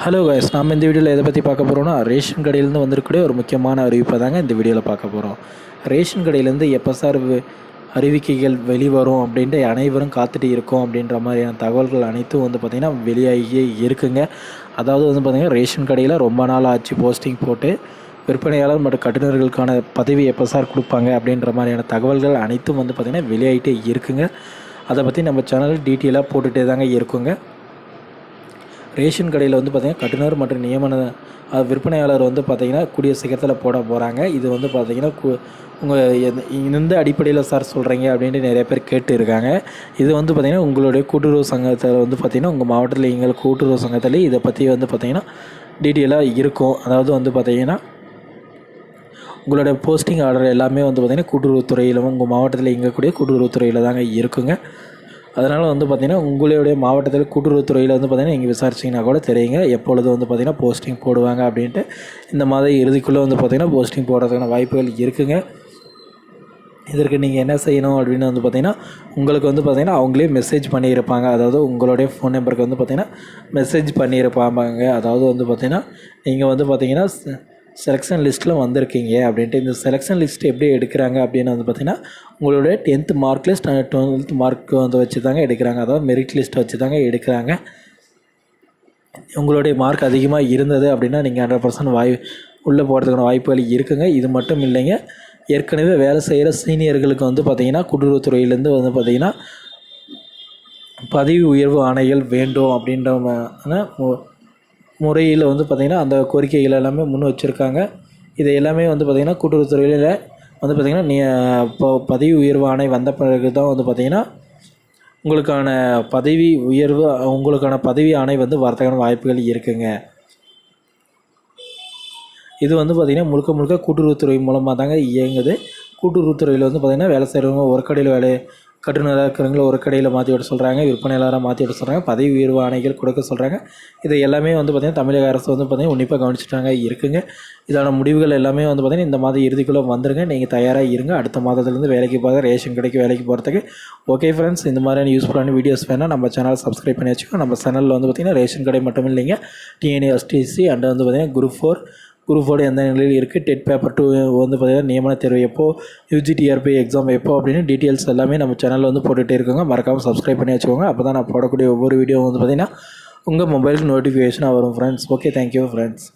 Hello guys, நம்ம இந்த வீடியோவில் எதை பற்றி பார்க்க போகிறோம்னா ரேஷன் கடையிலேருந்து வந்திருக்கக்கூடிய ஒரு முக்கியமான அறிவிப்பை தாங்க இந்த வீடியோவில் பார்க்க போகிறோம். ரேஷன் கடையிலேருந்து எப்போ சார் அறிவிக்கைகள் வெளிவரும் அப்படின்ட்டு அனைவரும் காத்துட்டு இருக்கோம் அப்படின்ற மாதிரியான தகவல்கள் அனைத்தும் பார்த்திங்கன்னா வெளியாகியே இருக்குங்க. அதாவது பார்த்திங்கன்னா ரேஷன் கடையில் ரொம்ப நாள் ஆச்சு போஸ்டிங் போட்டு விற்பனையாளர் மற்றும் கட்டுநர்களுக்கான பதவி எப்போ சார் கொடுப்பாங்க அப்படின்ற மாதிரியான தகவல்கள் அனைத்தும் பார்த்திங்கன்னா வெளியாகிட்டே இருக்குங்க. அதை பற்றி நம்ம சேனல் டீட்டெயிலாக போட்டுகிட்டே தாங்க இருக்குங்க. ரேஷன் கடையில் பார்த்திங்கன்னா கட்டுநர் மற்றும் நியமன விற்பனையாளர் பார்த்திங்கன்னா கூடிய சீக்கிரத்தில் போட போகிறாங்க. இது பார்த்திங்கன்னா உங்கள் இந்த அடிப்படையில் சார் சொல்கிறீங்க அப்படின்ட்டு நிறைய பேர் கேட்டு இருக்காங்க. இது பார்த்திங்கன்னா உங்களுடைய கூட்டுறவு சங்கத்தில் பார்த்திங்கன்னா உங்கள் மாவட்டத்தில் எங்கள் கூட்டுறவு சங்கத்தில் இதை பற்றி பார்த்திங்கன்னா டீட்டெயிலாக இருக்கும். அதாவது பார்த்திங்கன்னா உங்களோட போஸ்டிங் ஆர்டர் எல்லாமே பார்த்திங்கன்னா கூட்டுறவுத்துறையில் உங்கள் மாவட்டத்தில் இயங்கக்கூடிய கூட்டுறவுத்துறையில் தாங்க இருக்குங்க. அதனால் பார்த்திங்கன்னா உங்களுடைய மாவட்டத்தில் கூட்டுறவுத்துறையில் பார்த்திங்கன்னா நீங்கள் விசாரிச்சிங்கன்னா கூட தெரியுங்க எப்பொழுது பார்த்திங்கன்னா போஸ்டிங் போடுவாங்க அப்படின்ட்டு. இந்த மாதிரி இறுதிக்குள்ளே பார்த்திங்கன்னா போஸ்டிங் போடுறதுக்கான வாய்ப்புகள் இருக்குங்க. இதற்கு நீங்கள் என்ன செய்யணும் அப்படின்னு பார்த்திங்கன்னா உங்களுக்கு பார்த்திங்கன்னா அவங்களே மெசேஜ் பண்ணியிருப்பாங்க. அதாவது உங்களுடைய ஃபோன் நம்பருக்கு பார்த்திங்கன்னா மெசேஜ் பண்ணியிருப்பாங்க. அதாவது பார்த்திங்கன்னா நீங்கள் பார்த்திங்கன்னா செலெக்ஷன் லிஸ்ட்டில் வந்திருக்கீங்க அப்படின்ட்டு. இந்த செலெக்ஷன் லிஸ்ட் எப்படி எடுக்கிறாங்க அப்படின்னு பார்த்திங்கன்னா உங்களுடைய 10th mark list 12th mark வச்சு தாங்க எடுக்கிறாங்க. அதாவது மெரிட் லிஸ்ட்டை வச்சு தாங்க எடுக்கிறாங்க. உங்களுடைய மார்க் அதிகமாக இருந்தது அப்படின்னா நீங்கள் 100% உள்ளே போகிறதுக்கான வாய்ப்புகள் இருக்குங்க. இது மட்டும் இல்லைங்க, ஏற்கனவே வேலை செய்கிற சீனியர்களுக்கு பார்த்திங்கன்னா கூட்டுறவுத்துறையிலேருந்து பார்த்திங்கன்னா பதவி உயர்வு ஆணைகள் வேண்டும் அப்படின்ற முறையில் பார்த்திங்கன்னா அந்த கோரிக்கைகள் எல்லாமே முன் வச்சுருக்காங்க. இது எல்லாமே பார்த்திங்கன்னா கூட்டுறவுத்துறையில் பார்த்திங்கன்னா இப்போ பதவி உயர்வு ஆணை வந்த பிறகு தான் பார்த்திங்கன்னா உங்களுக்கான பதவி உயர்வு உங்களுக்கான பதவி ஆணை வரதுக்கான வாய்ப்புகள் இருக்குங்க. இது பார்த்திங்கன்னா முழுக்க கூட்டுறவுத்துறை மூலமாக தாங்க இயங்குது. கூட்டுறவுத்துறையில் பார்த்திங்கன்னா வேலை செய்கிறவங்க ஒரு கடையில் கட்டுநராக இருக்கிறவங்கள ஒரு கடையில் மாற்றி விட சொல்கிறாங்க, விற்பனையாளராக மாற்றி விட சொல்கிறாங்க, பதவி உயர்வு ஆணைகள் கொடுக்க சொல்கிறாங்க. இதை எல்லாமே பார்த்திங்கன்னா தமிழக அரசு பார்த்திங்கன்னா உன்னிப்பாக கவனிச்சுட்டாங்க இருக்குங்க. இதான முடிவுகள் எல்லாமே பார்த்திங்கன்னா இந்த மாதம் இறுதிக்குள்ளே வந்துருங்க. நீங்கள் தயாராக இருங்க. அடுத்த மாதத்துலேருந்து வேலைக்கு போக ரேஷன் கடைக்கு வேலைக்கு போகிறதுக்கு. ஓகே ஃப்ரெண்ட்ஸ், இந்த மாதிரியான யூஸ்ஃபுல்லான வீடியோஸ் வேணால் நம்ம சேனலை சப்ஸ்கிரைப் பண்ணி வச்சுக்கோங்க. நம்ம சேனலில் பார்த்திங்கன்னா ரேஷன் கடை மட்டும் இல்லைங்க, டிஎன்ஏஎஸ்டிசி அண்ட் பார்த்திங்கன்னா குரூப் 4 எந்த நிலையில் இருக்குது, டெட் பேப்பர் 2 பார்த்திங்கன்னா நியமன தேர்வு எப்போ, யூஜிடிஆர்பி எக்ஸாம் எப்போ அப்படின்னு டீட்டெயில்ஸ் எல்லாமே நம்ம சேனலில் போட்டுகிட்டே இருக்கோங்க. மறக்காமல் சப்ஸ்கிரைப் பண்ணி வச்சுக்கோங்க. அப்போ தான் நான் போடக்கூடிய ஒவ்வொரு வீடியோ பார்த்திங்கன்னா உங்கள் மொபைலுக்கு நோட்டிஃபிகேஷனாக வரும் ஃப்ரெண்ட்ஸ். Okay, thank you friends.